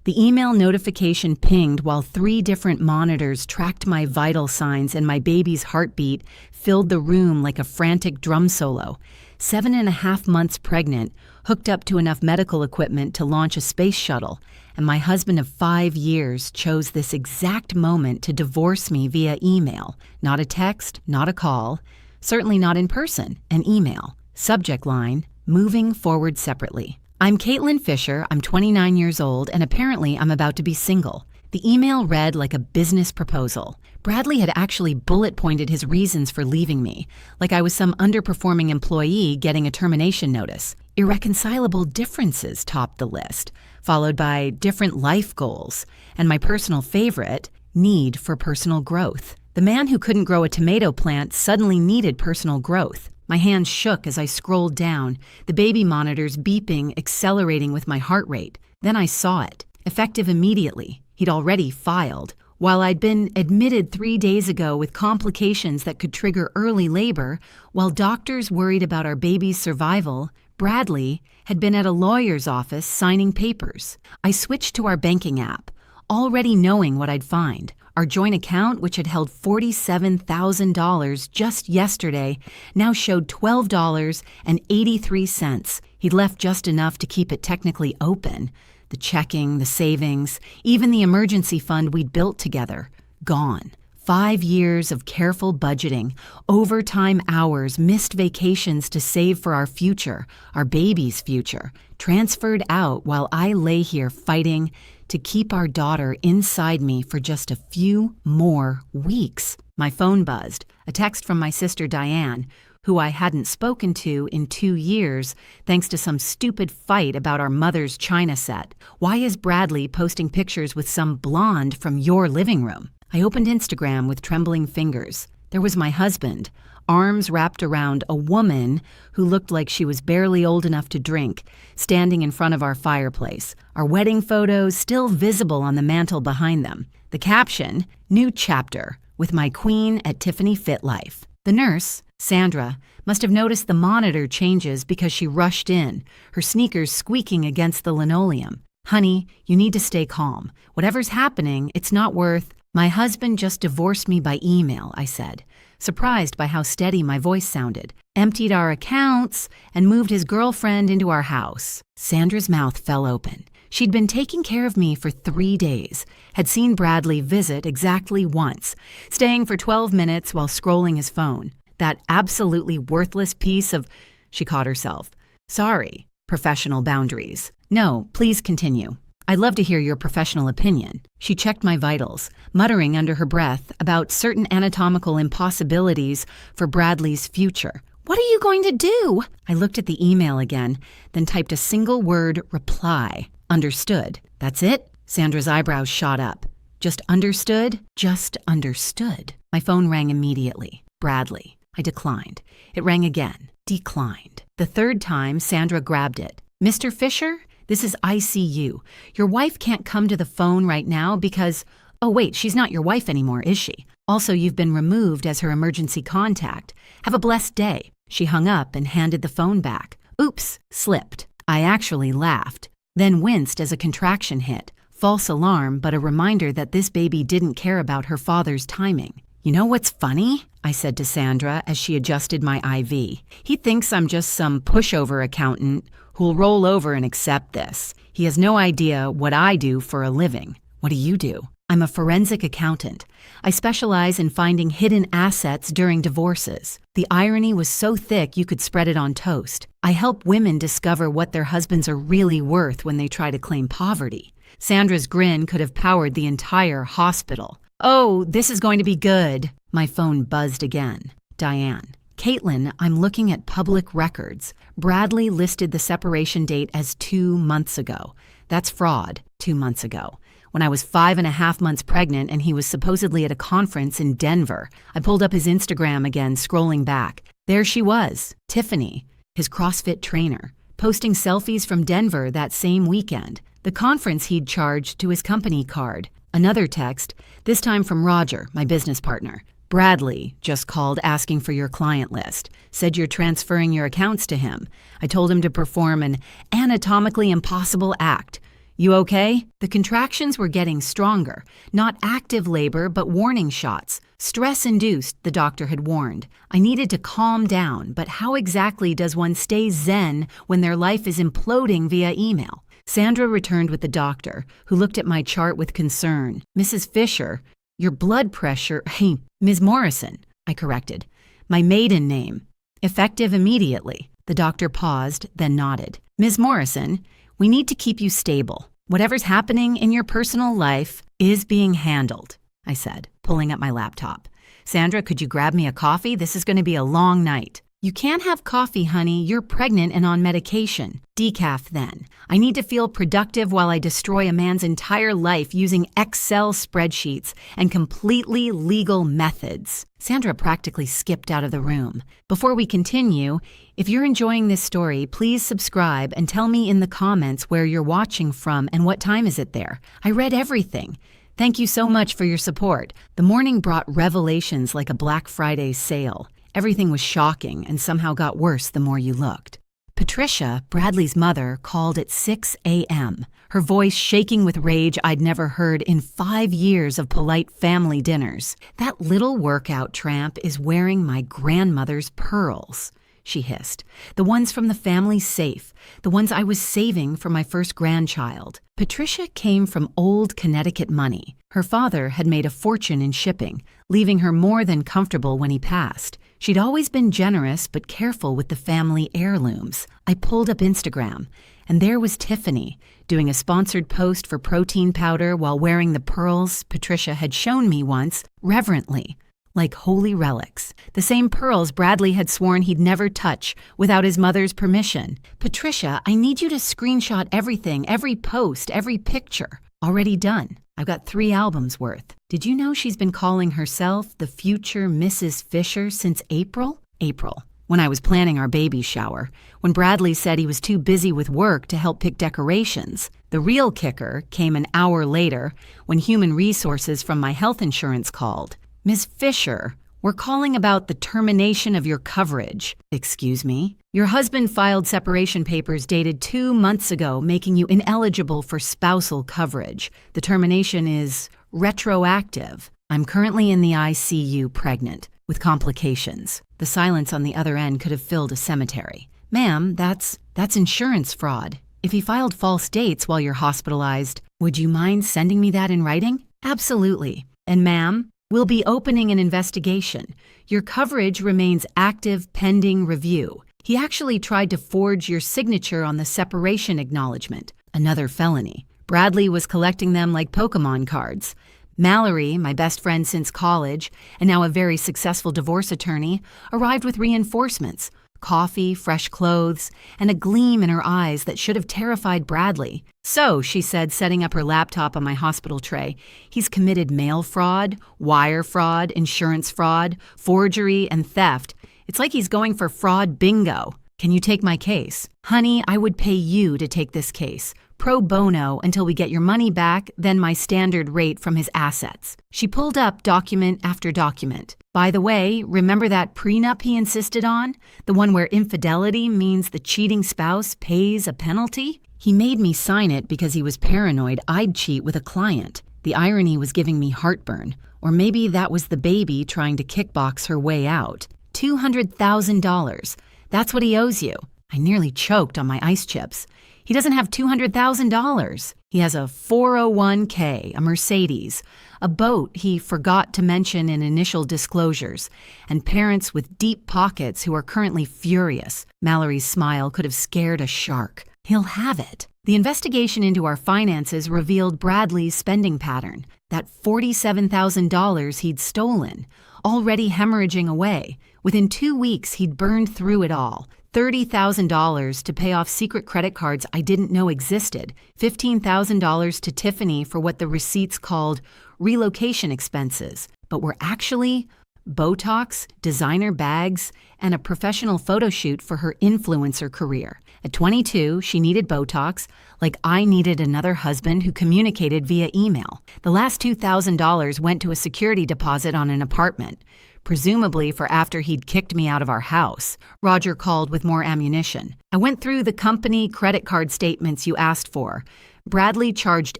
The email notification pinged while 3 different monitors tracked my vital signs, and my baby's heartbeat filled the room like a frantic drum solo. 7.5 months pregnant, hooked up to enough medical equipment to launch a space shuttle, and my husband of 5 years chose this exact moment to divorce me via email. Not a text, not a call, certainly not in person, an email. Subject line, moving forward separately. I'm Caitlin Fisher, I'm 29 years old, and apparently I'm about to be single. The email read like a business proposal. Bradley had actually bullet-pointed his reasons for leaving me, like I was some underperforming employee getting a termination notice. Irreconcilable differences topped the list, followed by different life goals, and my personal favorite, need for personal growth. The man who couldn't grow a tomato plant suddenly needed personal growth. My hands shook as I scrolled down, the baby monitors beeping, accelerating with my heart rate. Then I saw it. Effective immediately. He'd already filed. While I'd been admitted 3 days ago with complications that could trigger early labor, while doctors worried about our baby's survival, Bradley had been at a lawyer's office signing papers. I switched to our banking app, already knowing what I'd find. Our joint account, which had held $47,000 just yesterday, now showed $12.83. He'd left just enough to keep it technically open. The checking, the savings, even the emergency fund we'd built together, gone. 5 years of careful budgeting, overtime hours, missed vacations to save for our future, our baby's future, transferred out while I lay here fighting to keep our daughter inside me for just a few more weeks. My phone buzzed, a text from my sister Diane, who I hadn't spoken to in 2 years thanks to some stupid fight about our mother's china set. Why is Bradley posting pictures with some blonde from your living room? I opened Instagram with trembling fingers. There was my husband, arms wrapped around a woman who looked like she was barely old enough to drink, standing in front of our fireplace, our wedding photos still visible on the mantel behind them. The caption, new chapter, with my queen at Tiffany Fit Life. The nurse, Sandra, must have noticed the monitor changes because she rushed in, her sneakers squeaking against the linoleum. Honey, you need to stay calm. Whatever's happening, it's not worth... My husband just divorced me by email, I said, surprised by how steady my voice sounded. Emptied our accounts and moved his girlfriend into our house. Sandra's mouth fell open. She'd been taking care of me for 3 days, had seen Bradley visit exactly once, staying for 12 minutes while scrolling his phone. That absolutely worthless piece of... She caught herself. Sorry. Professional boundaries. No, please continue. I'd love to hear your professional opinion. She checked my vitals, muttering under her breath about certain anatomical impossibilities for Bradley's future. What are you going to do? I looked at the email again, then typed a single word reply. Understood. That's it? Sandra's eyebrows shot up. Just understood? Just understood. My phone rang immediately. Bradley. I declined. It rang again. Declined. The third time, Sandra grabbed it. Mr. Fisher? This is ICU. Your wife can't come to the phone right now because... Oh wait, she's not your wife anymore, is she? Also, you've been removed as her emergency contact. Have a blessed day. She hung up and handed the phone back. Oops, slipped. I actually laughed, then winced as a contraction hit. False alarm, but a reminder that this baby didn't care about her father's timing. You know what's funny? I said to Sandra as she adjusted my IV. He thinks I'm just some pushover accountant who'll roll over and accept this. He has no idea what I do for a living. What do you do? I'm a forensic accountant. I specialize in finding hidden assets during divorces. The irony was so thick you could spread it on toast. I help women discover what their husbands are really worth when they try to claim poverty. Sandra's grin could have powered the entire hospital. Oh, this is going to be good. My phone buzzed again. Diane. Caitlin, I'm looking at public records. Bradley listed the separation date as 2 months ago. That's fraud. 2 months ago. When I was 5.5 months pregnant and he was supposedly at a conference in Denver. I pulled up his Instagram again, scrolling back. There she was, Tiffany, his CrossFit trainer, posting selfies from Denver that same weekend. The conference he'd charged to his company card. Another text, this time from Roger, my business partner. Bradley just called asking for your client list. Said you're transferring your accounts to him. I told him to perform an anatomically impossible act. You okay? The contractions were getting stronger. Not active labor, but warning shots. Stress-induced, the doctor had warned. I needed to calm down, but how exactly does one stay zen when their life is imploding via email? Sandra returned with the doctor, who looked at my chart with concern. Mrs. Fisher, your blood pressure... Hey, Ms. Morrison, I corrected. My maiden name. Effective immediately. The doctor paused, then nodded. Ms. Morrison, we need to keep you stable. Whatever's happening in your personal life is being handled, I said, pulling up my laptop. Sandra, could you grab me a coffee? This is going to be a long night. You can't have coffee, honey. You're pregnant and on medication. Decaf, then. I need to feel productive while I destroy a man's entire life using Excel spreadsheets and completely legal methods. Sandra practically skipped out of the room. Before we continue, if you're enjoying this story, please subscribe and tell me in the comments where you're watching from and what time is it there. I read everything. Thank you so much for your support. The morning brought revelations like a Black Friday sale. Everything was shocking and somehow got worse the more you looked. Patricia, Bradley's mother, called at 6 a.m., her voice shaking with rage I'd never heard in 5 years of polite family dinners. That little workout tramp is wearing my grandmother's pearls, she hissed. The ones from the family safe, the ones I was saving for my first grandchild. Patricia came from old Connecticut money. Her father had made a fortune in shipping, leaving her more than comfortable when he passed. She'd always been generous but careful with the family heirlooms. I pulled up Instagram, and there was Tiffany, doing a sponsored post for protein powder while wearing the pearls Patricia had shown me once, reverently, like holy relics. The same pearls Bradley had sworn he'd never touch without his mother's permission. Patricia, I need you to screenshot everything, every post, every picture. Already done. I've got 3 albums worth. Did you know she's been calling herself the future Mrs. Fisher since April? April, when I was planning our baby shower, when Bradley said he was too busy with work to help pick decorations. The real kicker came an hour later when Human Resources from my health insurance called. Ms. Fisher, we're calling about the termination of your coverage. Excuse me? Your husband filed separation papers dated 2 months ago, making you ineligible for spousal coverage. The termination is retroactive. I'm currently in the ICU pregnant, with complications. The silence on the other end could have filled a cemetery. Ma'am, that's insurance fraud. If he filed false dates while you're hospitalized, would you mind sending me that in writing? Absolutely. And ma'am, we'll be opening an investigation. Your coverage remains active pending review. He actually tried to forge your signature on the separation acknowledgement, another felony. Bradley was collecting them like Pokemon cards. Mallory, my best friend since college, and now a very successful divorce attorney, arrived with reinforcements, coffee, fresh clothes, and a gleam in her eyes that should have terrified Bradley. So, she said, setting up her laptop on my hospital tray, he's committed mail fraud, wire fraud, insurance fraud, forgery, and theft. It's like he's going for fraud bingo. Can you take my case? Honey, I would pay you to take this case. Pro bono until we get your money back, then my standard rate from his assets. She pulled up document after document. By the way, remember that prenup he insisted on? The one where infidelity means the cheating spouse pays a penalty? He made me sign it because he was paranoid I'd cheat with a client. The irony was giving me heartburn. Or maybe that was the baby trying to kickbox her way out. $200,000. That's what he owes you. I nearly choked on my ice chips. He doesn't have $200,000. He has a 401k, a Mercedes, a boat he forgot to mention in initial disclosures, and parents with deep pockets who are currently furious. Mallory's smile could have scared a shark. He'll have it. The investigation into our finances revealed Bradley's spending pattern, that $47,000 he'd stolen, already hemorrhaging away. Within 2 weeks, he'd burned through it all. $30,000 to pay off secret credit cards I didn't know existed, $15,000 to Tiffany for what the receipts called relocation expenses, but were actually Botox, designer bags, and a professional photo shoot for her influencer career. At 22, she needed Botox, like I needed another husband who communicated via email. The last $2,000 went to a security deposit on an apartment, presumably for after he'd kicked me out of our house. Roger called with more ammunition. I went through the company credit card statements you asked for. Bradley charged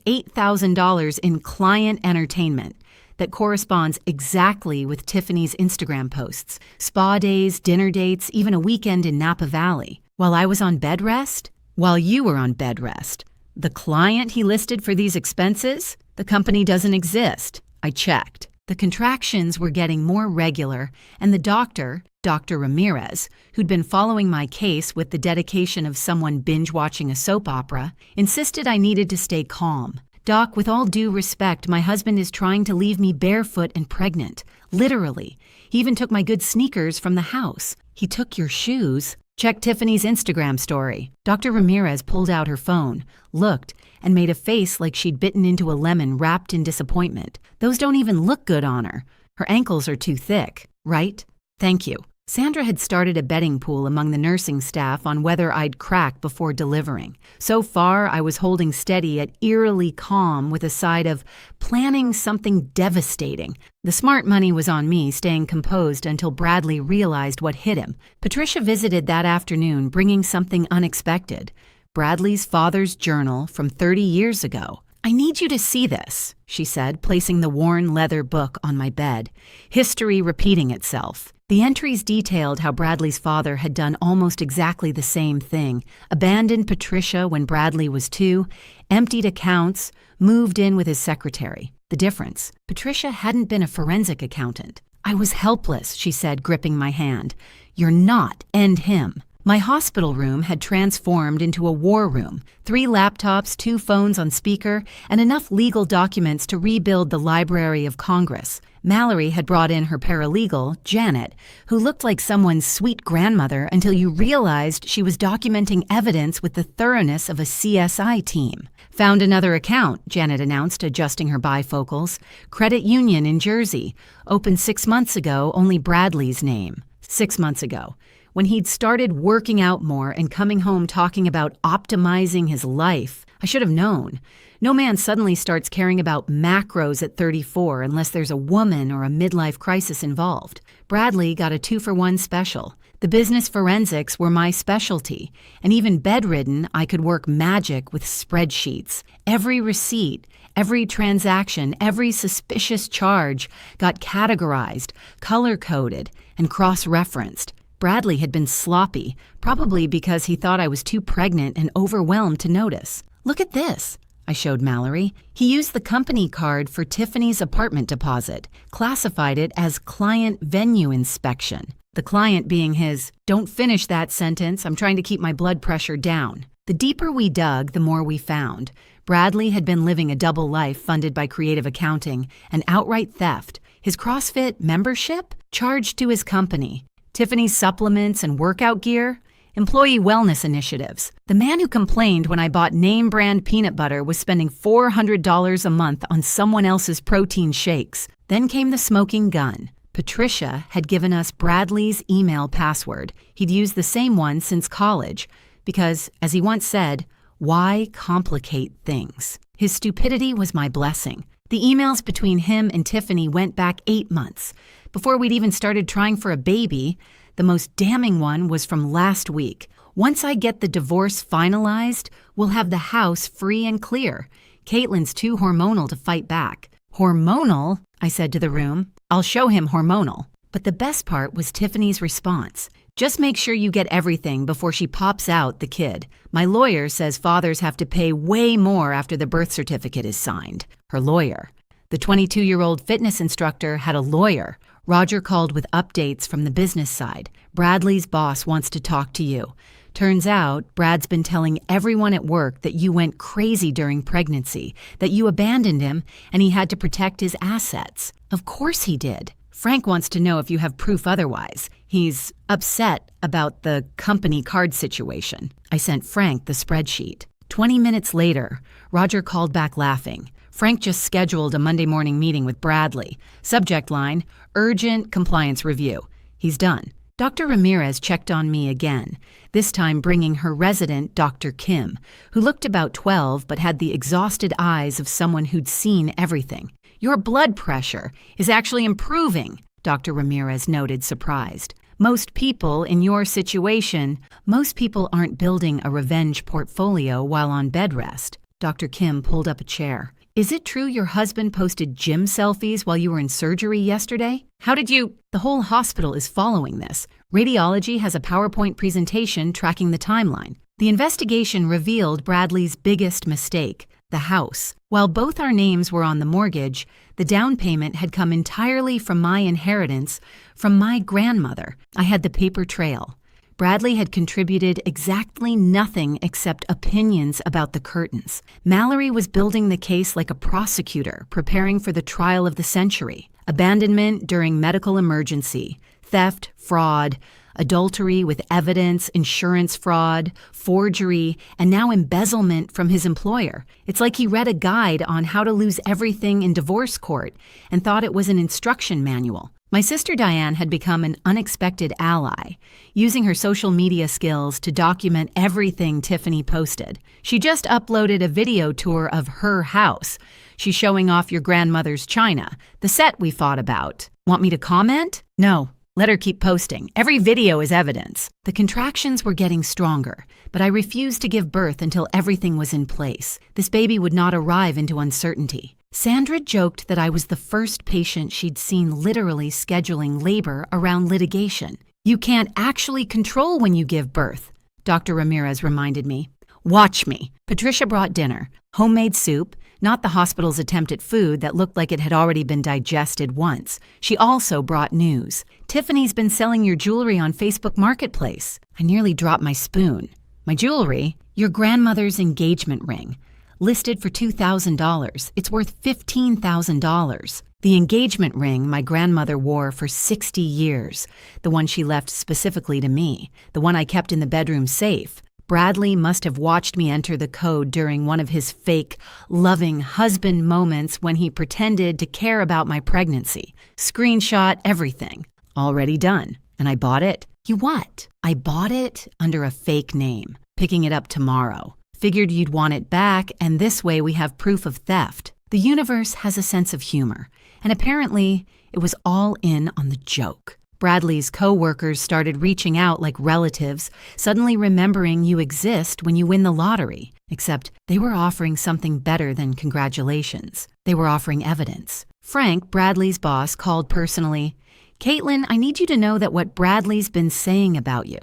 $8,000 in client entertainment. That corresponds exactly with Tiffany's Instagram posts, spa days, dinner dates, even a weekend in Napa Valley. While I was on bed rest? While you were on bed rest. The client he listed for these expenses? The company doesn't exist. I checked. The contractions were getting more regular, and the doctor, Dr. Ramirez, who'd been following my case with the dedication of someone binge-watching a soap opera, insisted I needed to stay calm. Doc, with all due respect, my husband is trying to leave me barefoot and pregnant. Literally. He even took my good sneakers from the house. He took your shoes. Check Tiffany's Instagram story. Dr. Ramirez pulled out her phone, looked, and made a face like she'd bitten into a lemon wrapped in disappointment. Those don't even look good on her. Her ankles are too thick, right? Thank you. Sandra had started a betting pool among the nursing staff on whether I'd crack before delivering. So far, I was holding steady at eerily calm with a side of planning something devastating. The smart money was on me, staying composed until Bradley realized what hit him. Patricia visited that afternoon, bringing something unexpected. Bradley's father's journal from 30 years ago. I need you to see this, she said, placing the worn leather book on my bed. History repeating itself. The entries detailed how Bradley's father had done almost exactly the same thing, abandoned Patricia when Bradley was 2, emptied accounts, moved in with his secretary. The difference, Patricia hadn't been a forensic accountant. I was helpless, she said, gripping my hand. You're not, end him. My hospital room had transformed into a war room, 3 laptops, 2 phones on speaker, and enough legal documents to rebuild the Library of Congress. Mallory had brought in her paralegal, Janet, who looked like someone's sweet grandmother until you realized she was documenting evidence with the thoroughness of a CSI team. Found another account, Janet announced, adjusting her bifocals. Credit Union in Jersey. Opened 6 months ago, only Bradley's name. 6 months ago. When he'd started working out more and coming home talking about optimizing his life, I should have known. No man suddenly starts caring about macros at 34 unless there's a woman or a midlife crisis involved. Bradley got a 2-for-1 special. The business forensics were my specialty, and even bedridden, I could work magic with spreadsheets. Every receipt, every transaction, every suspicious charge got categorized, color-coded, and cross-referenced. Bradley had been sloppy, probably because he thought I was too pregnant and overwhelmed to notice. Look at this, I showed Mallory. He used the company card for Tiffany's apartment deposit, classified it as client venue inspection. The client being his, don't finish that sentence, I'm trying to keep my blood pressure down. The deeper we dug, the more we found. Bradley had been living a double life funded by creative accounting and outright theft. His CrossFit membership charged to his company. Tiffany's supplements and workout gear, employee wellness initiatives. The man who complained when I bought name brand peanut butter was spending $400 a month on someone else's protein shakes. Then came the smoking gun. Patricia had given us Bradley's email password. He'd used the same one since college because, as he once said, why complicate things? His stupidity was my blessing. The emails between him and Tiffany went back 8 months. Before we'd even started trying for a baby, the most damning one was from last week. Once I get the divorce finalized, we'll have the house free and clear. Caitlin's too hormonal to fight back. Hormonal? I said to the room. I'll show him hormonal. But the best part was Tiffany's response. Just make sure you get everything before she pops out the kid. My lawyer says fathers have to pay way more after the birth certificate is signed. Her lawyer. The 22-year-old fitness instructor had a lawyer. Roger called with updates from the business side. Bradley's boss wants to talk to you. Turns out, Brad's been telling everyone at work that you went crazy during pregnancy, that you abandoned him, and he had to protect his assets. Of course he did. Frank wants to know if you have proof otherwise. He's upset about the company card situation. I sent Frank the spreadsheet. 20 minutes later, Roger called back laughing. Frank just scheduled a Monday morning meeting with Bradley. Subject line, urgent compliance review. He's done. Dr. Ramirez checked on me again, this time bringing her resident, Dr. Kim, who looked about 12 but had the exhausted eyes of someone who'd seen everything. Your blood pressure is actually improving, Dr. Ramirez noted, surprised. Most people in your situation, most people aren't building a revenge portfolio while on bed rest. Dr. Kim pulled up a chair. Is it true your husband posted gym selfies while you were in surgery yesterday? How did you? The whole hospital is following this. Radiology has a PowerPoint presentation tracking the timeline. The investigation revealed Bradley's biggest mistake, the house. While both our names were on the mortgage, the down payment had come entirely from my inheritance from my grandmother. I had the paper trail. Bradley had contributed exactly nothing except opinions about the curtains. Mallory was building the case like a prosecutor, preparing for the trial of the century. Abandonment during medical emergency, theft, fraud, adultery with evidence, insurance fraud, forgery, and now embezzlement from his employer. It's like he read a guide on how to lose everything in divorce court and thought it was an instruction manual. My sister Diane had become an unexpected ally, using her social media skills to document everything Tiffany posted. She just uploaded a video tour of her house. She's showing off your grandmother's china, the set we fought about. Want me to comment? No. Let her keep posting. Every video is evidence. The contractions were getting stronger, but I refused to give birth until everything was in place. This baby would not arrive into uncertainty. Sandra joked that I was the first patient she'd seen literally scheduling labor around litigation. You can't actually control when you give birth, Dr. Ramirez reminded me. Watch me. Patricia brought dinner, homemade soup, not the hospital's attempt at food that looked like it had already been digested once. She also brought news. Tiffany's been selling your jewelry on Facebook Marketplace. I nearly dropped my spoon. My jewelry? Your grandmother's engagement ring. Listed for $2,000. It's worth $15,000. The engagement ring my grandmother wore for 60 years. The one she left specifically to me. The one I kept in the bedroom safe. Bradley must have watched me enter the code during one of his fake, loving husband moments when he pretended to care about my pregnancy. Screenshot everything. Already done. And I bought it. You what? I bought it under a fake name. Picking it up tomorrow. Figured you'd want it back, and this way we have proof of theft. The universe has a sense of humor, and apparently it was all in on the joke. Bradley's co-workers started reaching out like relatives, suddenly remembering you exist when you win the lottery. Except they were offering something better than congratulations. They were offering evidence. Frank, Bradley's boss, called personally. Caitlin, I need you to know that what Bradley's been saying about you.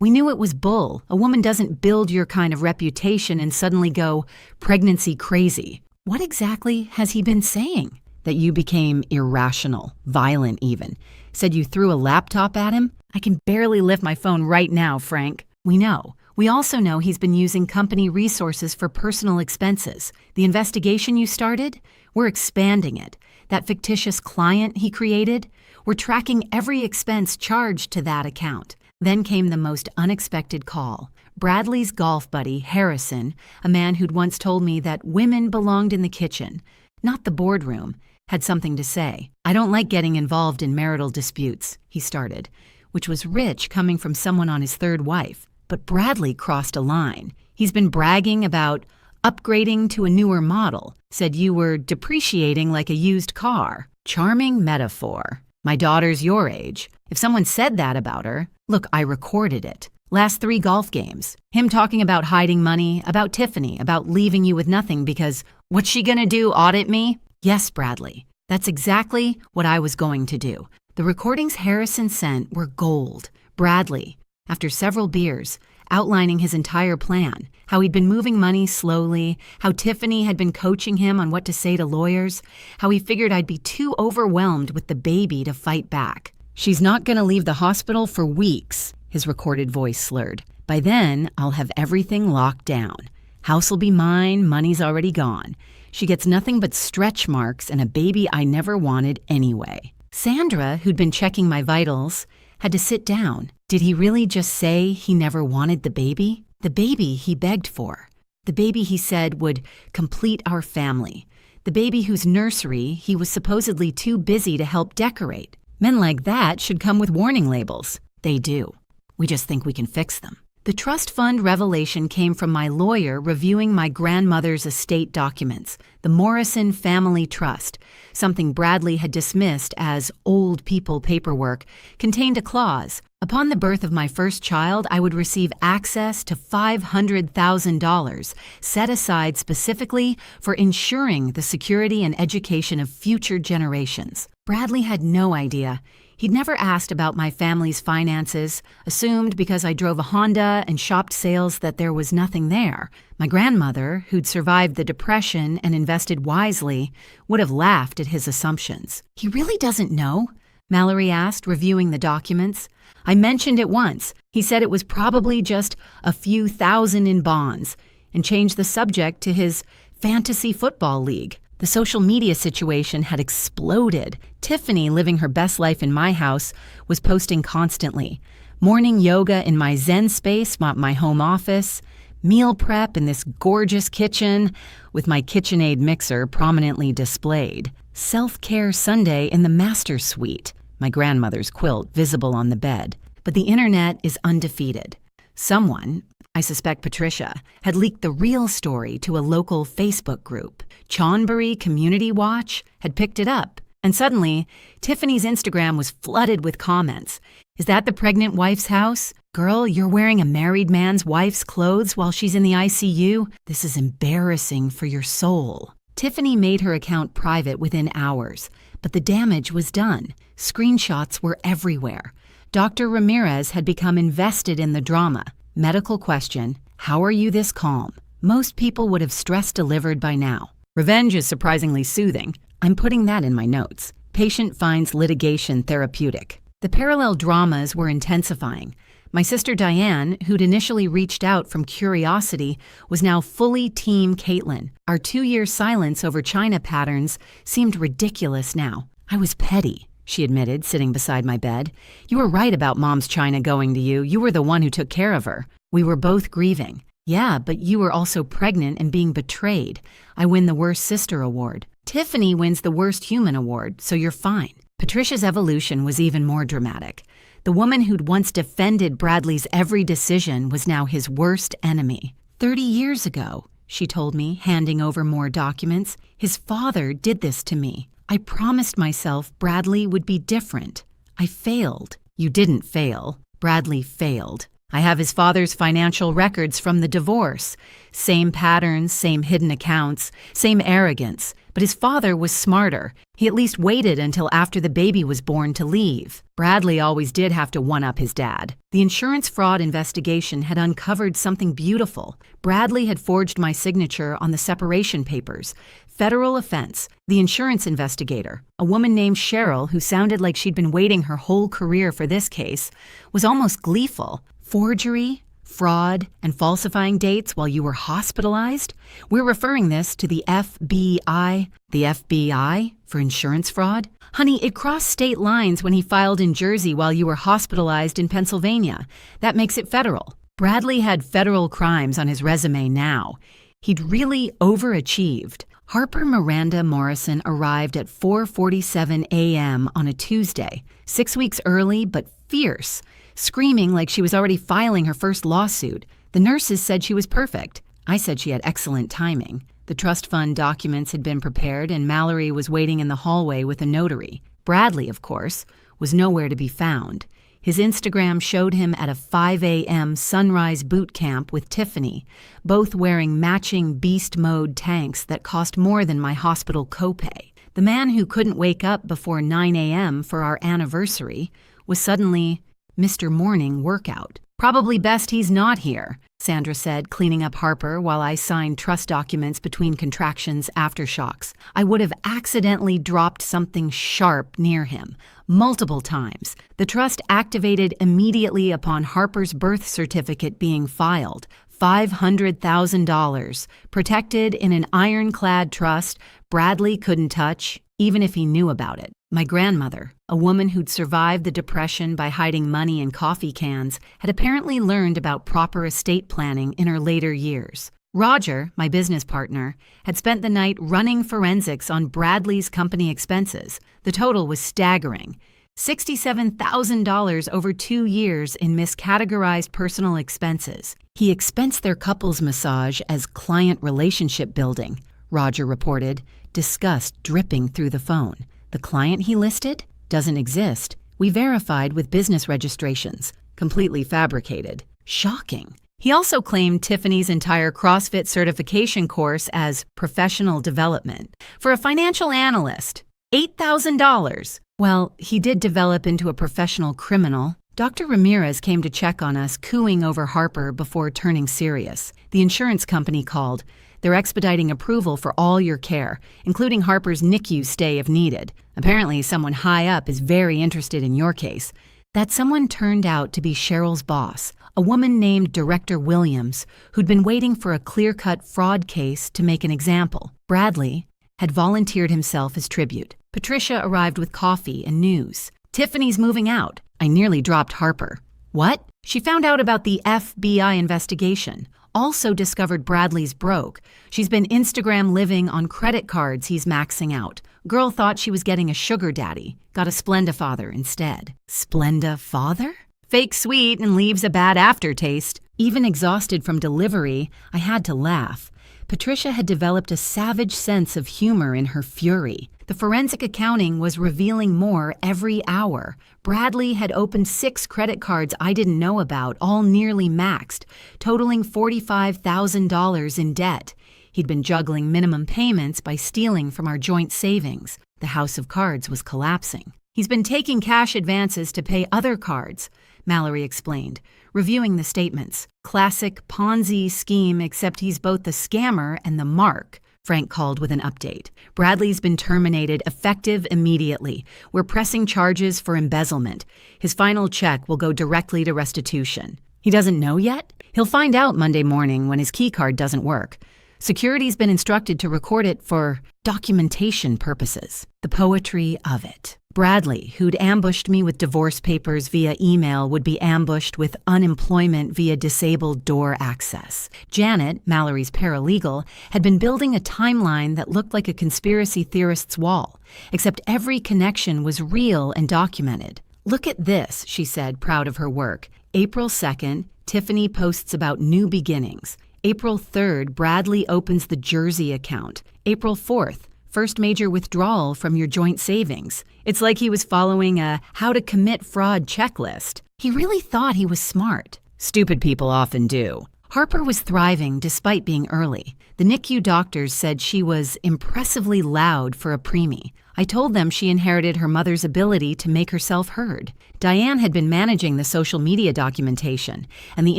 We knew it was bull. A woman doesn't build your kind of reputation and suddenly go pregnancy crazy. What exactly has he been saying? That you became irrational, violent even. Said you threw a laptop at him? I can barely lift my phone right now, Frank. We know. We also know he's been using company resources for personal expenses. The investigation you started? We're expanding it. That fictitious client he created? We're tracking every expense charged to that account. Then came the most unexpected call. Bradley's golf buddy, Harrison, a man who'd once told me that women belonged in the kitchen, not the boardroom, had something to say. I don't like getting involved in marital disputes, he started, which was rich coming from someone on his third wife. But Bradley crossed a line. He's been bragging about upgrading to a newer model, said you were depreciating like a used car. Charming metaphor. My daughter's your age. If someone said that about her, look, I recorded it. Last 3 golf games. Him talking about hiding money, about Tiffany, about leaving you with nothing because what's she gonna do, audit me? Yes, Bradley. That's exactly what I was going to do. The recordings Harrison sent were gold. Bradley, after several beers, outlining his entire plan, how he'd been moving money slowly, how Tiffany had been coaching him on what to say to lawyers, how he figured I'd be too overwhelmed with the baby to fight back. She's not going to leave the hospital for weeks, his recorded voice slurred. By then, I'll have everything locked down. House will be mine, money's already gone. She gets nothing but stretch marks and a baby I never wanted anyway. Sandra, who'd been checking my vitals, had to sit down. Did he really just say he never wanted the baby? The baby he begged for. The baby he said would complete our family. The baby whose nursery he was supposedly too busy to help decorate. Men like that should come with warning labels. They do. We just think we can fix them. The trust fund revelation came from my lawyer reviewing my grandmother's estate documents, the Morrison Family Trust. Something Bradley had dismissed as old people paperwork contained a clause. Upon the birth of my first child, I would receive access to $500,000 set aside specifically for ensuring the security and education of future generations. Bradley had no idea. He'd never asked about my family's finances, assumed because I drove a Honda and shopped sales that there was nothing there. My grandmother, who'd survived the Depression and invested wisely, would have laughed at his assumptions. "He really doesn't know?" Mallory asked, reviewing the documents. I mentioned it once. He said it was probably just a few thousand in bonds, and changed the subject to his fantasy football league. The social media situation had exploded. Tiffany, living her best life in my house, was posting constantly. Morning yoga in my Zen space, my home office, meal prep in this gorgeous kitchen with my KitchenAid mixer prominently displayed, self-care Sunday in the master suite, my grandmother's quilt visible on the bed. But the internet is undefeated. Someone, I suspect Patricia, had leaked the real story to a local Facebook group. Chonburi Community Watch had picked it up, and suddenly, Tiffany's Instagram was flooded with comments. "Is that the pregnant wife's house? Girl, you're wearing a married man's wife's clothes while she's in the ICU? This is embarrassing for your soul." Tiffany made her account private within hours, but the damage was done. Screenshots were everywhere. Dr. Ramirez had become invested in the drama. Medical question: how are you this calm? Most people would have stress delivered by now. Revenge is surprisingly soothing. I'm putting that in my notes. Patient finds litigation therapeutic. The parallel dramas were intensifying. My sister Diane, who'd initially reached out from curiosity, was now fully Team Caitlin. Our 2-year silence over China patterns seemed ridiculous now. I was petty, she admitted, sitting beside my bed. "You were right about Mom's China going to you. You were the one who took care of her. We were both grieving." "Yeah, but you were also pregnant and being betrayed. I win the Worst Sister Award. Tiffany wins the Worst Human Award, so you're fine." Patricia's evolution was even more dramatic. The woman who'd once defended Bradley's every decision was now his worst enemy. 30 years ago, she told me, handing over more documents, his father did this to me. I promised myself Bradley would be different. I failed. You didn't fail. Bradley failed. I have his father's financial records from the divorce. Same patterns, same hidden accounts, same arrogance. But his father was smarter. He at least waited until after the baby was born to leave. Bradley always did have to one-up his dad. The insurance fraud investigation had uncovered something beautiful. Bradley had forged my signature on the separation papers. Federal offense. The insurance investigator, a woman named Cheryl who sounded like she'd been waiting her whole career for this case, was almost gleeful. Forgery, fraud, and falsifying dates while you were hospitalized? We're referring this to the FBI. The FBI for insurance fraud? Honey, it crossed state lines when he filed in Jersey while you were hospitalized in Pennsylvania. That makes it federal. Bradley had federal crimes on his resume now. He'd really overachieved. Harper Miranda Morrison arrived at 4:47 a.m. on a Tuesday, 6 weeks early but fierce, screaming like she was already filing her first lawsuit. The nurses said she was perfect. I said she had excellent timing. The trust fund documents had been prepared and Mallory was waiting in the hallway with a notary. Bradley, of course, was nowhere to be found. His Instagram showed him at a 5 a.m. sunrise boot camp with Tiffany, both wearing matching beast mode tanks that cost more than my hospital copay. The man who couldn't wake up before 9 a.m. for our anniversary was suddenly Mr. Morning Workout. Probably best he's not here, Sandra said, cleaning up Harper while I signed trust documents between contractions aftershocks. I would have accidentally dropped something sharp near him, multiple times. The trust activated immediately upon Harper's birth certificate being filed. $500,000, protected in an ironclad trust Bradley couldn't touch, even if he knew about it. My grandmother, a woman who'd survived the Depression by hiding money in coffee cans, had apparently learned about proper estate planning in her later years. Roger, my business partner, had spent the night running forensics on Bradley's company expenses. The total was staggering. $67,000 over 2 years in miscategorized personal expenses. He expensed their couple's massage as client relationship building, Roger reported, disgust dripping through the phone. The client he listed doesn't exist. We verified with business registrations. Completely fabricated. Shocking. He also claimed Tiffany's entire CrossFit certification course as professional development. For a financial analyst, $8,000. Well, he did develop into a professional criminal. Dr. Ramirez came to check on us, cooing over Harper before turning serious. The insurance company called. They're expediting approval for all your care, including Harper's NICU stay if needed. Apparently, someone high up is very interested in your case. That someone turned out to be Cheryl's boss, a woman named Director Williams, who'd been waiting for a clear-cut fraud case to make an example. Bradley had volunteered himself as tribute. Patricia arrived with coffee and news. Tiffany's moving out. I nearly dropped Harper. What? She found out about the FBI investigation. Also discovered Bradley's broke. She's been Instagram living on credit cards he's maxing out. Girl thought she was getting a sugar daddy. Got a Splenda father instead. Splenda father? Fake sweet and leaves a bad aftertaste. Even exhausted from delivery, I had to laugh. Patricia had developed a savage sense of humor in her fury. The forensic accounting was revealing more every hour. Bradley had opened 6 credit cards I didn't know about, all nearly maxed, totaling $45,000 in debt. He'd been juggling minimum payments by stealing from our joint savings. The house of cards was collapsing. He's been taking cash advances to pay other cards, Mallory explained, reviewing the statements. Classic Ponzi scheme, except he's both the scammer and the mark, Frank called with an update. Bradley's been terminated effective immediately. We're pressing charges for embezzlement. His final check will go directly to restitution. He doesn't know yet? He'll find out Monday morning when his keycard doesn't work. Security's been instructed to record it for documentation purposes. The poetry of it. Bradley, who'd ambushed me with divorce papers via email, would be ambushed with unemployment via disabled door access. Janet, Mallory's paralegal, had been building a timeline that looked like a conspiracy theorist's wall, except every connection was real and documented. Look at this, she said, proud of her work. April 2nd, Tiffany posts about new beginnings. April 3rd, Bradley opens the Jersey account. April 4th, first major withdrawal from your joint savings. It's like he was following a how to commit fraud checklist. He really thought he was smart. Stupid people often do. Harper was thriving despite being early. The NICU doctors said she was impressively loud for a preemie. I told them she inherited her mother's ability to make herself heard. Diane had been managing the social media documentation, and the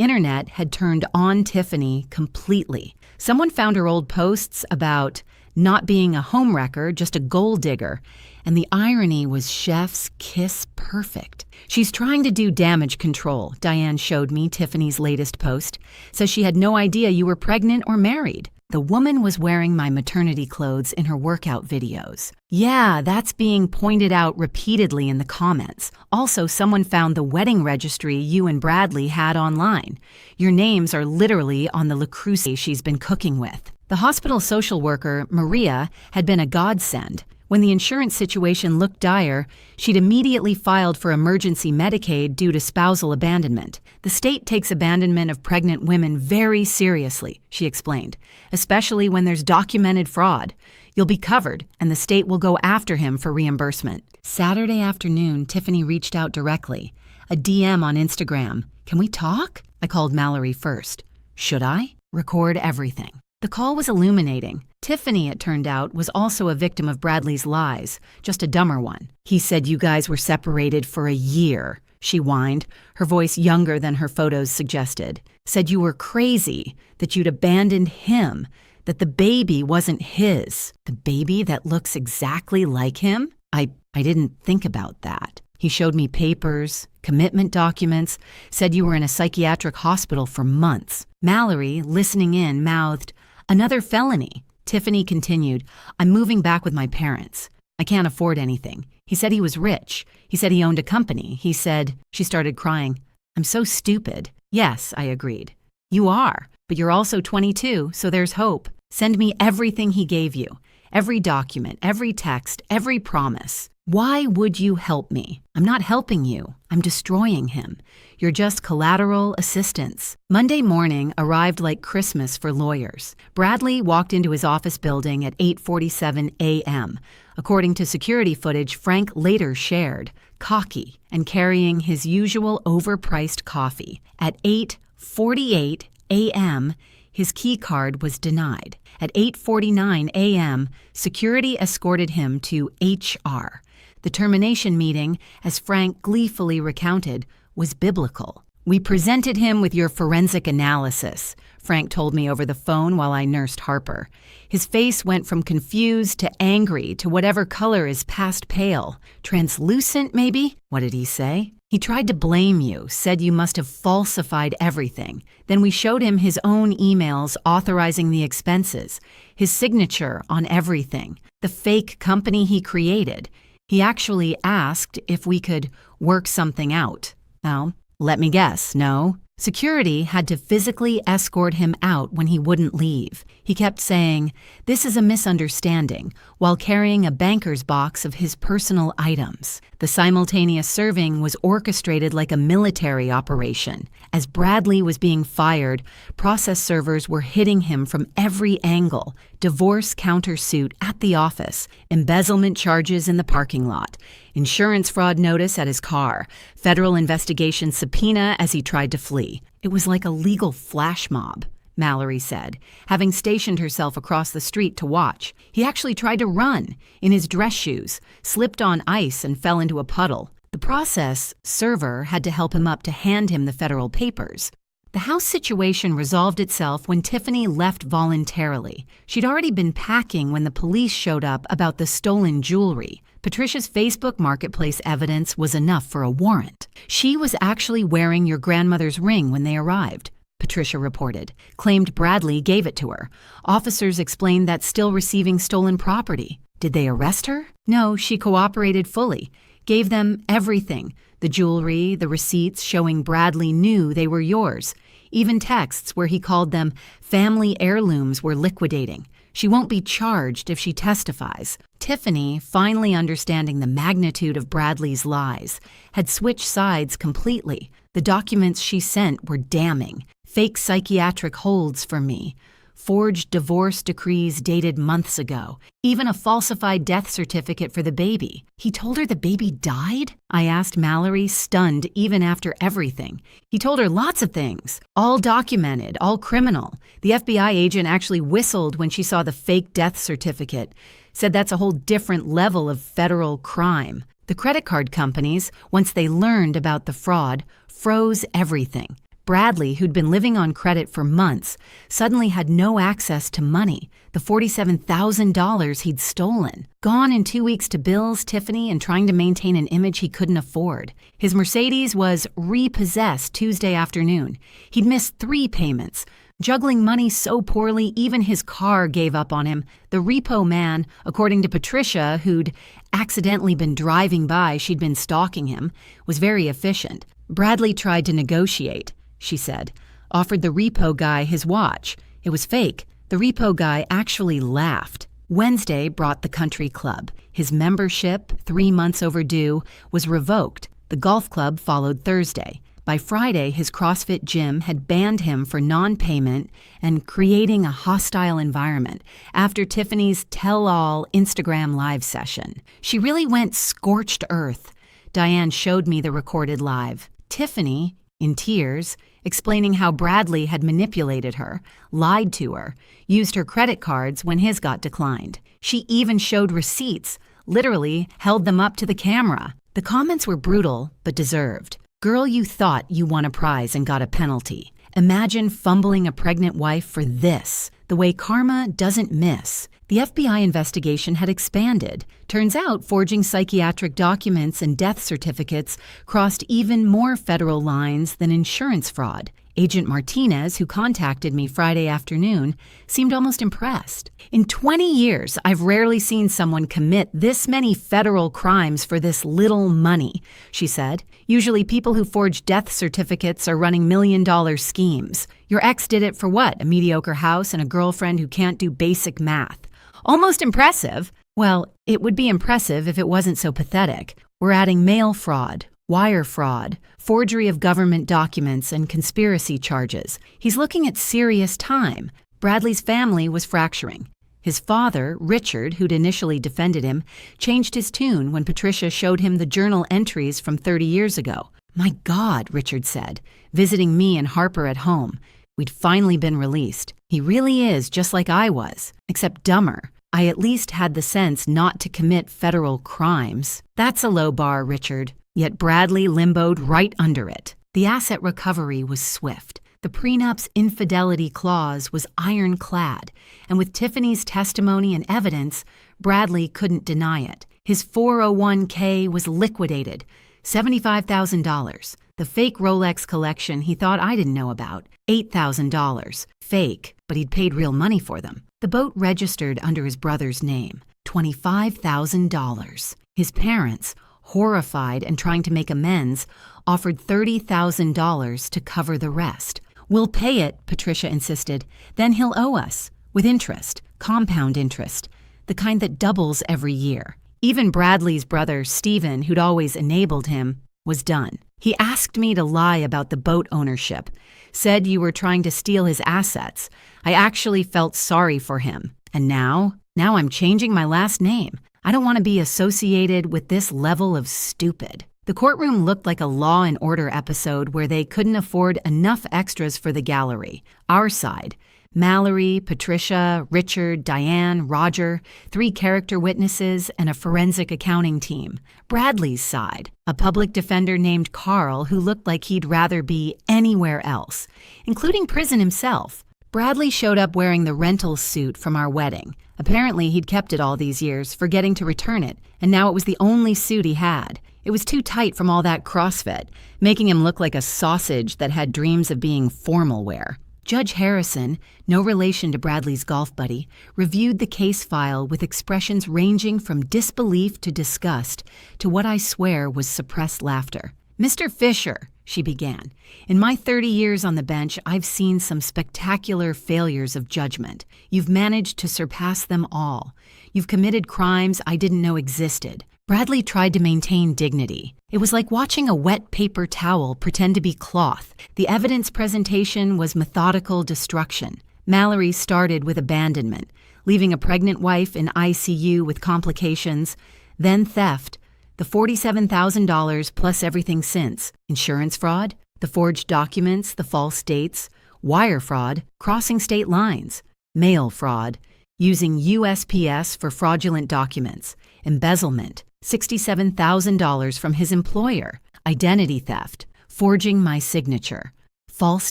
internet had turned on Tiffany completely. Someone found her old posts about not being a homewrecker, just a gold digger. And the irony was chef's kiss perfect. She's trying to do damage control, Diane showed me Tiffany's latest post. Says she had no idea you were pregnant or married. The woman was wearing my maternity clothes in her workout videos. Yeah, that's being pointed out repeatedly in the comments. Also, someone found the wedding registry you and Bradley had online. Your names are literally on the LaCruse she's been cooking with. The hospital social worker, Maria, had been a godsend. When the insurance situation looked dire, she'd immediately filed for emergency Medicaid due to spousal abandonment. The state takes abandonment of pregnant women very seriously, she explained, especially when there's documented fraud. You'll be covered, and the state will go after him for reimbursement. Saturday afternoon, Tiffany reached out directly. A DM on Instagram. Can we talk? I called Mallory first. Should I? Record everything. The call was illuminating. Tiffany, it turned out, was also a victim of Bradley's lies, just a dumber one. He said you guys were separated for a year, she whined, her voice younger than her photos suggested. Said you were crazy, that you'd abandoned him, that the baby wasn't his. The baby that looks exactly like him? I didn't think about that. He showed me papers, commitment documents, said you were in a psychiatric hospital for months. Mallory, listening in, mouthed, "Another felony." Tiffany continued, "I'm moving back with my parents. I can't afford anything. He said he was rich. He said he owned a company. He said," she started crying, "I'm so stupid." "Yes," I agreed. "You are, but you're also 22, so there's hope. Send me everything he gave you. Every document, every text, every promise." Why would you help me? I'm not helping you. I'm destroying him. You're just collateral assistance. Monday morning arrived like Christmas for lawyers. Bradley walked into his office building at 8:47 a.m. According to security footage Frank later shared, cocky and carrying his usual overpriced coffee. At 8:48 a.m., his key card was denied. At 8:49 a.m., security escorted him to HR. The termination meeting, as Frank gleefully recounted, was biblical. We presented him with your forensic analysis, Frank told me over the phone while I nursed Harper. His face went from confused to angry to whatever color is past pale. Translucent, maybe? What did he say? He tried to blame you, said you must have falsified everything. Then we showed him his own emails authorizing the expenses, his signature on everything, the fake company he created. He actually asked if we could work something out. Now, let me guess, no? Security had to physically escort him out when he wouldn't leave. He kept saying, "This is a misunderstanding," while carrying a banker's box of his personal items. The simultaneous serving was orchestrated like a military operation. As Bradley was being fired, process servers were hitting him from every angle. Divorce countersuit at the office, embezzlement charges in the parking lot, insurance fraud notice at his car, federal investigation subpoena as he tried to flee. It was like a legal flash mob, Mallory said, having stationed herself across the street to watch. He actually tried to run in his dress shoes, slipped on ice and fell into a puddle. The process server had to help him up to hand him the federal papers. The house situation resolved itself when Tiffany left voluntarily. She'd already been packing when the police showed up about the stolen jewelry. Patricia's Facebook Marketplace evidence was enough for a warrant. She was actually wearing your grandmother's ring when they arrived, Patricia reported, claimed Bradley gave it to her. Officers explained that's still receiving stolen property. Did they arrest her? No, she cooperated fully. Gave them everything, the jewelry, the receipts showing Bradley knew they were yours. Even texts where he called them family heirlooms were liquidating. She won't be charged if she testifies. Tiffany, finally understanding the magnitude of Bradley's lies, had switched sides completely. The documents she sent were damning. Fake psychiatric holds for me. Forged divorce decrees dated months ago. Even a falsified death certificate for the baby. He told her the baby died? I asked Mallory, stunned even after everything. He told her lots of things. All documented, all criminal. The FBI agent actually whistled when she saw the fake death certificate. Said that's a whole different level of federal crime. The credit card companies, once they learned about the fraud, froze everything. Bradley, who'd been living on credit for months, suddenly had no access to money, the $47,000 he'd stolen. Gone in 2 weeks to bills, Tiffany, and trying to maintain an image he couldn't afford. His Mercedes was repossessed Tuesday afternoon. He'd missed 3 payments. Juggling money so poorly, even his car gave up on him. The repo man, according to Patricia, who'd accidentally been driving by, she'd been stalking him, was very efficient. Bradley tried to negotiate, she said. Offered the repo guy his watch. It was fake. The repo guy actually laughed. Wednesday brought the country club. His membership, 3 months overdue, was revoked. The golf club followed Thursday. By Friday, his CrossFit gym had banned him for non-payment and creating a hostile environment after Tiffany's tell-all Instagram live session. She really went scorched earth. Diane showed me the recorded live. Tiffany, in tears, explaining how Bradley had manipulated her, lied to her, used her credit cards when his got declined. She even showed receipts, literally held them up to the camera. The comments were brutal, but deserved. Girl, you thought you won a prize and got a penalty. Imagine fumbling a pregnant wife for this. The way karma doesn't miss. The FBI investigation had expanded. Turns out forging psychiatric documents and death certificates crossed even more federal lines than insurance fraud. Agent Martinez, who contacted me Friday afternoon, seemed almost impressed. In 20 years, I've rarely seen someone commit this many federal crimes for this little money, she said. Usually people who forge death certificates are running million-dollar schemes. Your ex did it for what? A mediocre house and a girlfriend who can't do basic math. Almost impressive. Well, it would be impressive if it wasn't so pathetic. We're adding mail fraud, wire fraud, forgery of government documents, and conspiracy charges. He's looking at serious time. Bradley's family was fracturing. His father, Richard, who'd initially defended him, changed his tune when Patricia showed him the journal entries from 30 years ago. "My God," Richard said, visiting me and Harper at home. We'd finally been released. "He really is just like I was, except dumber. I at least had the sense not to commit federal crimes." "That's a low bar, Richard." Yet Bradley limboed right under it. The asset recovery was swift. The prenup's infidelity clause was ironclad, and with Tiffany's testimony and evidence, Bradley couldn't deny it. His 401k was liquidated, $75,000. The fake Rolex collection he thought I didn't know about, $8,000. Fake, but he'd paid real money for them. The boat registered under his brother's name, $25,000. His parents, horrified and trying to make amends, offered $30,000 to cover the rest. "We'll pay it," Patricia insisted. "Then he'll owe us, with interest, compound interest, the kind that doubles every year." Even Bradley's brother, Stephen, who'd always enabled him, was done. "He asked me to lie about the boat ownership, said you were trying to steal his assets. I actually felt sorry for him. And now I'm changing my last name. I don't want to be associated with this level of stupid." The courtroom looked like a Law and Order episode where they couldn't afford enough extras for the gallery. Our side, Mallory, Patricia, Richard, Diane, Roger, 3 character witnesses, and a forensic accounting team. Bradley's side, a public defender named Carl who looked like he'd rather be anywhere else, including prison himself. Bradley showed up wearing the rental suit from our wedding. Apparently he'd kept it all these years, forgetting to return it, and now it was the only suit he had. It was too tight from all that CrossFit, making him look like a sausage that had dreams of being formal wear. Judge Harrison, no relation to Bradley's golf buddy, reviewed the case file with expressions ranging from disbelief to disgust to what I swear was suppressed laughter. "Mr. Fisher," she began, "in my 30 years on the bench, I've seen some spectacular failures of judgment. You've managed to surpass them all. You've committed crimes I didn't know existed." Bradley tried to maintain dignity. It was like watching a wet paper towel pretend to be cloth. The evidence presentation was methodical destruction. Mallory started with abandonment, leaving a pregnant wife in ICU with complications, then theft, the $47,000 plus everything since, insurance fraud, the forged documents, the false dates, wire fraud, crossing state lines, mail fraud, using USPS for fraudulent documents, embezzlement, $67,000 from his employer, identity theft, forging my signature, false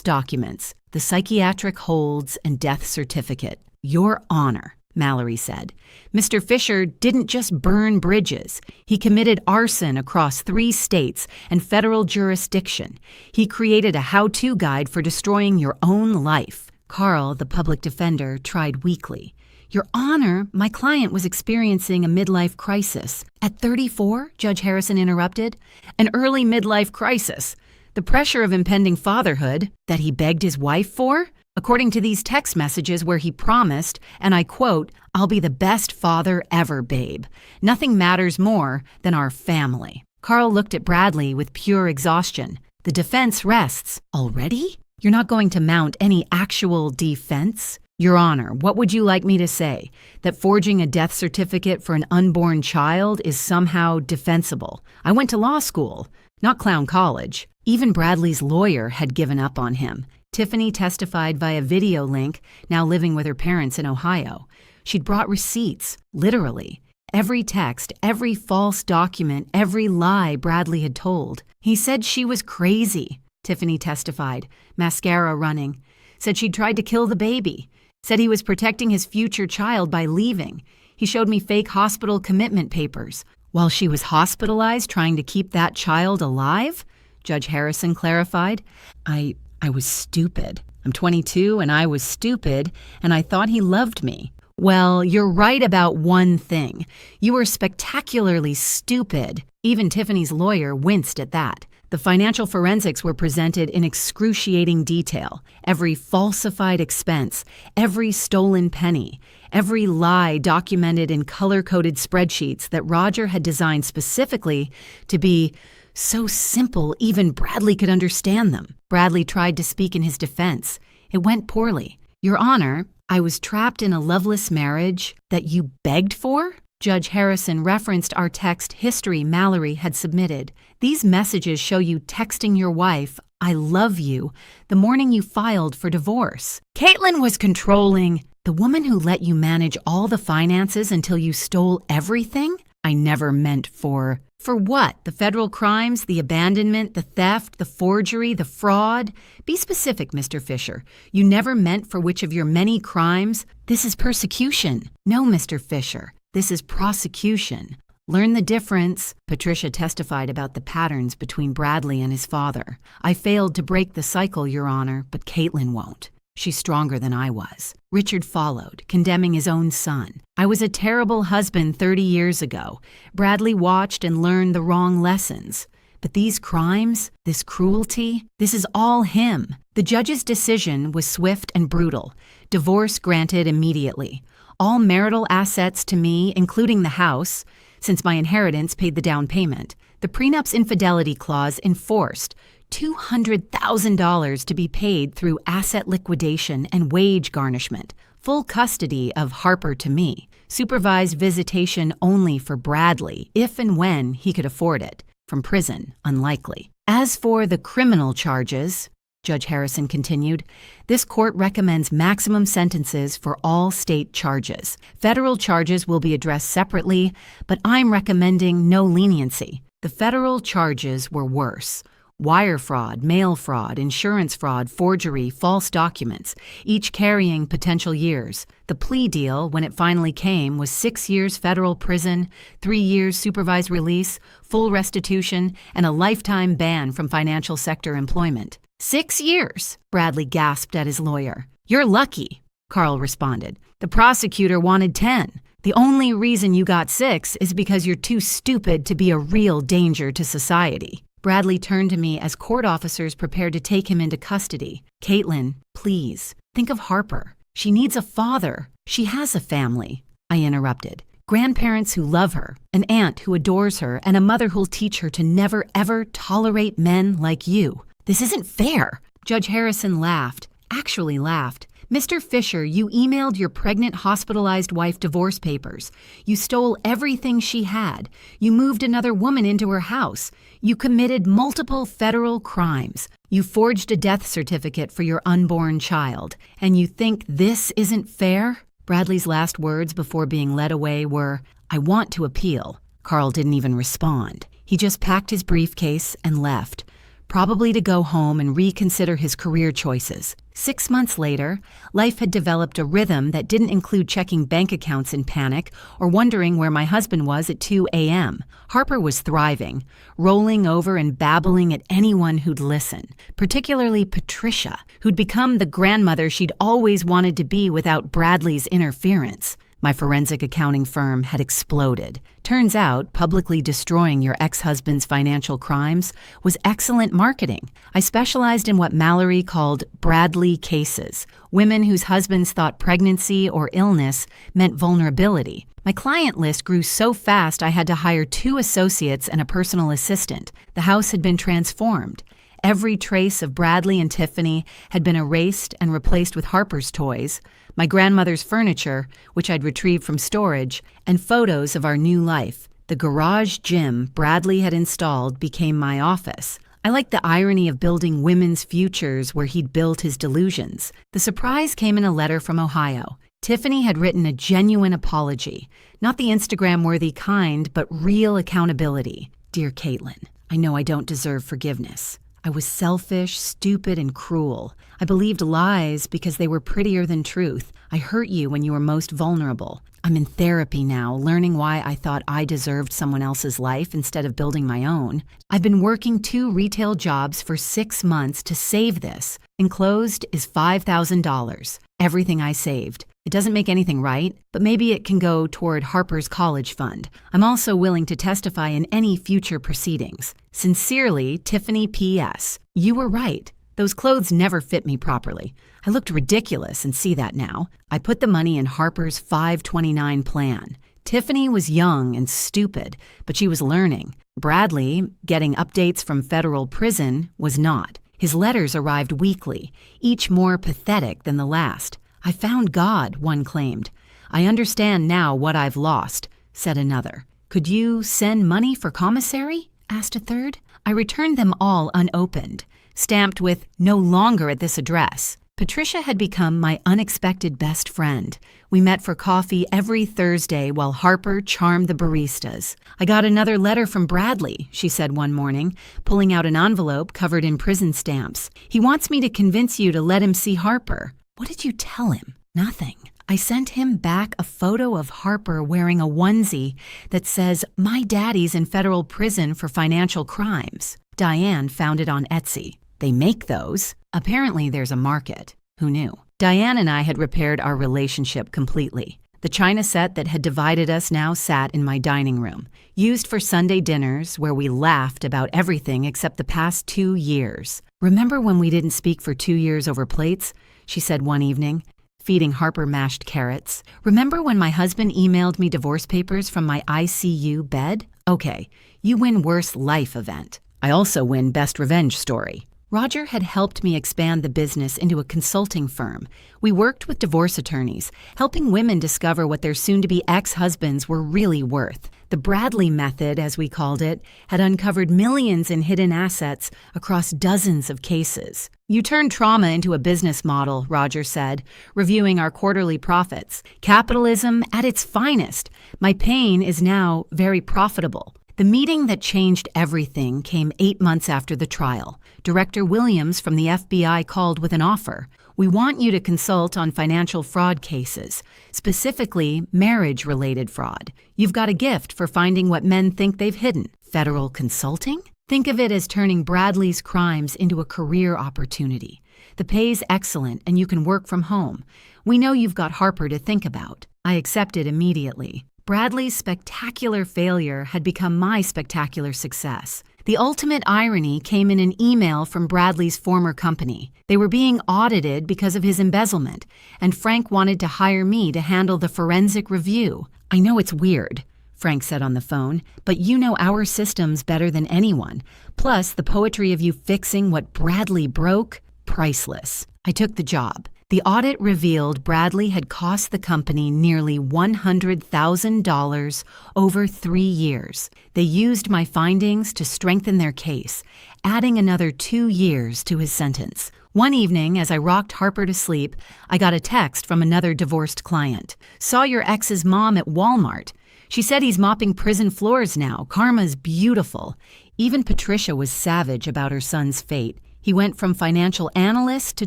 documents, the psychiatric holds, and death certificate. "Your Honor," Mallory said, "Mr. Fisher didn't just burn bridges. He committed arson across 3 states and federal jurisdiction. He created a how-to guide for destroying your own life." Carl, the public defender, tried weakly. "Your Honor, my client was experiencing a midlife crisis." "At 34, Judge Harrison interrupted. "An early midlife crisis. The pressure of impending fatherhood that he begged his wife for? According to these text messages where he promised, and I quote, 'I'll be the best father ever, babe. Nothing matters more than our family.'" Carl looked at Bradley with pure exhaustion. "The defense rests." "Already? You're not going to mount any actual defense?" "Your Honor, what would you like me to say? That forging a death certificate for an unborn child is somehow defensible? I went to law school, not clown college." Even Bradley's lawyer had given up on him. Tiffany testified via video link, now living with her parents in Ohio. She'd brought receipts, literally. Every text, every false document, every lie Bradley had told. "He said she was crazy," Tiffany testified, mascara running. "Said she'd tried to kill the baby. Said he was protecting his future child by leaving. He showed me fake hospital commitment papers." "While she was hospitalized trying to keep that child alive?" Judge Harrison clarified. I was stupid. I'm 22 and I was stupid, and I thought he loved me." "Well, you're right about one thing. You were spectacularly stupid." Even Tiffany's lawyer winced at that. The financial forensics were presented in excruciating detail. Every falsified expense, every stolen penny, every lie documented in color-coded spreadsheets that Roger had designed specifically to be so simple even Bradley could understand them. Bradley tried to speak in his defense. It went poorly. Your Honor, I was trapped in a loveless marriage that you begged for? Judge Harrison referenced our text history Mallory had submitted. These messages show you texting your wife, "I love you," the morning you filed for divorce. Caitlin was controlling. The woman who let you manage all the finances until you stole everything? I never meant for... For what? The federal crimes, the abandonment, the theft, the forgery, the fraud? Be specific, Mr. Fisher. You never meant for which of your many crimes? This is persecution. No, Mr. Fisher. This is prosecution. Learn the difference. Patricia testified about the patterns between Bradley and his father. I failed to break the cycle, Your Honor, but Caitlin won't. She's stronger than I was. Richard followed, condemning his own son. I was a terrible husband 30 years ago. Bradley watched and learned the wrong lessons. But these crimes, this cruelty, this is all him. The judge's decision was swift and brutal. Divorce granted immediately. All marital assets to me, including the house, since my inheritance paid the down payment. The prenup's infidelity clause enforced. $200,000 to be paid through asset liquidation and wage garnishment. Full custody of Harper to me. Supervised visitation only for Bradley, if and when he could afford it. From prison, unlikely. As for the criminal charges, Judge Harrison continued, this court recommends maximum sentences for all state charges. Federal charges will be addressed separately, but I'm recommending no leniency. The federal charges were worse. Wire fraud, mail fraud, insurance fraud, forgery, false documents, each carrying potential years. The plea deal, when it finally came, was 6 years federal prison, 3 years supervised release, full restitution, and a lifetime ban from financial sector employment. 6 years, Bradley gasped at his lawyer. You're lucky, Carl responded. The prosecutor wanted 10. The only reason you got 6 is because you're too stupid to be a real danger to society. Bradley turned to me as court officers prepared to take him into custody. Caitlin, please, think of Harper. She needs a father. She has a family, I interrupted. Grandparents who love her, an aunt who adores her, and a mother who'll teach her to never, ever tolerate men like you. This isn't fair. Judge Harrison laughed, actually laughed. Mr. Fisher, you emailed your pregnant, hospitalized wife divorce papers. You stole everything she had. You moved another woman into her house. You committed multiple federal crimes. You forged a death certificate for your unborn child. And you think this isn't fair? Bradley's last words before being led away were, I want to appeal. Carl didn't even respond. He just packed his briefcase and left, probably to go home and reconsider his career choices. 6 months later, life had developed a rhythm that didn't include checking bank accounts in panic or wondering where my husband was at 2 a.m. Harper was thriving, rolling over and babbling at anyone who'd listen, particularly Patricia, who'd become the grandmother she'd always wanted to be without Bradley's interference. My forensic accounting firm had exploded. Turns out, publicly destroying your ex-husband's financial crimes was excellent marketing. I specialized in what Mallory called Bradley cases, women whose husbands thought pregnancy or illness meant vulnerability. My client list grew so fast I had to hire 2 associates and a personal assistant. The house had been transformed. Every trace of Bradley and Tiffany had been erased and replaced with Harper's toys, my grandmother's furniture, which I'd retrieved from storage, and photos of our new life. The garage gym Bradley had installed became my office. I liked the irony of building women's futures where he'd built his delusions. The surprise came in a letter from Ohio. Tiffany had written a genuine apology, not the Instagram-worthy kind, but real accountability. Dear Caitlin, I know I don't deserve forgiveness. I was selfish, stupid, and cruel. I believed lies because they were prettier than truth. I hurt you when you were most vulnerable. I'm in therapy now, learning why I thought I deserved someone else's life instead of building my own. I've been working 2 retail jobs for 6 months to save this. Enclosed is $5,000. Everything I saved. It doesn't make anything right, but maybe it can go toward Harper's college fund. I'm also willing to testify in any future proceedings. Sincerely, Tiffany P.S. You were right. Those clothes never fit me properly. I looked ridiculous and see that now. I put the money in Harper's 529 plan. Tiffany was young and stupid, but she was learning. Bradley, getting updates from federal prison, was not. His letters arrived weekly, each more pathetic than the last. I found God, one claimed. I understand now what I've lost, said another. Could you send money for commissary? Asked a third. I returned them all unopened, stamped with no longer at this address. Patricia had become my unexpected best friend. We met for coffee every Thursday while Harper charmed the baristas. I got another letter from Bradley, she said one morning, pulling out an envelope covered in prison stamps. He wants me to convince you to let him see Harper. What did you tell him? Nothing. I sent him back a photo of Harper wearing a onesie that says, "My daddy's in federal prison for financial crimes." Diane found it on Etsy. They make those. Apparently there's a market. Who knew? Diane and I had repaired our relationship completely. The china set that had divided us now sat in my dining room, used for Sunday dinners where we laughed about everything except the past 2 years. Remember when we didn't speak for 2 years over plates? She said one evening, feeding Harper mashed carrots. Remember when my husband emailed me divorce papers from my ICU bed? Okay, you win worst life event. I also win best revenge story. Roger had helped me expand the business into a consulting firm. We worked with divorce attorneys, helping women discover what their soon-to-be ex-husbands were really worth. The Bradley method, as we called it, had uncovered millions in hidden assets across dozens of cases. You turned trauma into a business model, Roger said, reviewing our quarterly profits. Capitalism at its finest. My pain is now very profitable. The meeting that changed everything came 8 months after the trial. Director Williams from the FBI called with an offer. We want you to consult on financial fraud cases, specifically marriage-related fraud. You've got a gift for finding what men think they've hidden. Federal consulting? Think of it as turning Bradley's crimes into a career opportunity. The pay's excellent and you can work from home. We know you've got Harper to think about. I accepted immediately. Bradley's spectacular failure had become my spectacular success. The ultimate irony came in an email from Bradley's former company. They were being audited because of his embezzlement, and Frank wanted to hire me to handle the forensic review. I know it's weird, Frank said on the phone, but you know our systems better than anyone. Plus, the poetry of you fixing what Bradley broke? Priceless. I took the job. The audit revealed Bradley had cost the company nearly $100,000 over 3 years. They used my findings to strengthen their case, adding another 2 years to his sentence. One evening, as I rocked Harper to sleep, I got a text from another divorced client. Saw your ex's mom at Walmart. She said he's mopping prison floors now. Karma's beautiful. Even Patricia was savage about her son's fate. He went from financial analyst to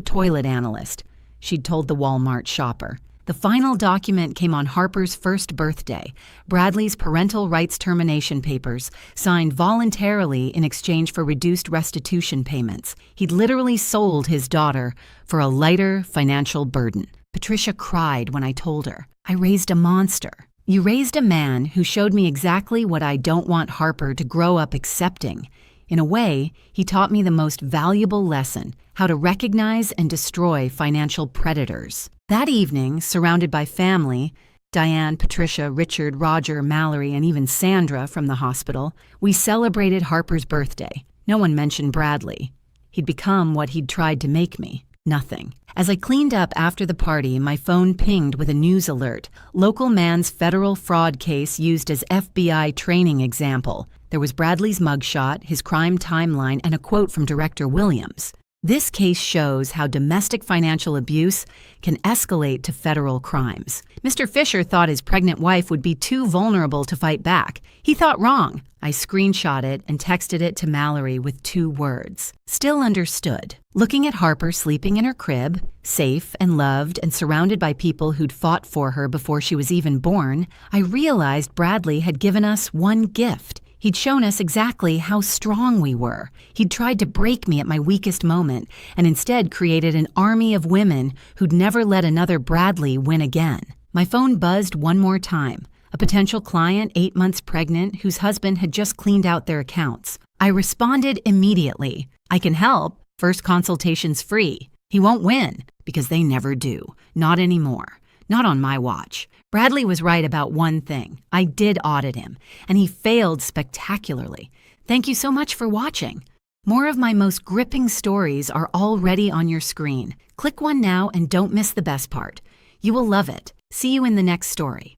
toilet analyst, she'd told the Walmart shopper. The final document came on Harper's first birthday, Bradley's parental rights termination papers, signed voluntarily in exchange for reduced restitution payments. He'd literally sold his daughter for a lighter financial burden. Patricia cried when I told her. I raised a monster. You raised a man who showed me exactly what I don't want Harper to grow up accepting. In a way, he taught me the most valuable lesson, how to recognize and destroy financial predators. That evening, surrounded by family, Diane, Patricia, Richard, Roger, Mallory, and even Sandra from the hospital, we celebrated Harper's birthday. No one mentioned Bradley. He'd become what he'd tried to make me. Nothing. As I cleaned up after the party, my phone pinged with a news alert. Local man's federal fraud case used as FBI training example. There was Bradley's mugshot, his crime timeline, and a quote from Director Williams. This case shows how domestic financial abuse can escalate to federal crimes. Mr. Fisher thought his pregnant wife would be too vulnerable to fight back. He thought wrong. I screenshot it and texted it to Mallory with 2 words. Still understood. Looking at Harper sleeping in her crib, safe and loved and surrounded by people who'd fought for her before she was even born, I realized Bradley had given us one gift. He'd shown us exactly how strong we were. He'd tried to break me at my weakest moment and instead created an army of women who'd never let another Bradley win again. My phone buzzed one more time. A potential client, 8 months pregnant, whose husband had just cleaned out their accounts. I responded immediately. I can help. First consultation's free. He won't win, because they never do. Not anymore. Not on my watch. Bradley was right about one thing. I did audit him, and he failed spectacularly. Thank you so much for watching. More of my most gripping stories are already on your screen. Click one now and don't miss the best part. You will love it. See you in the next story.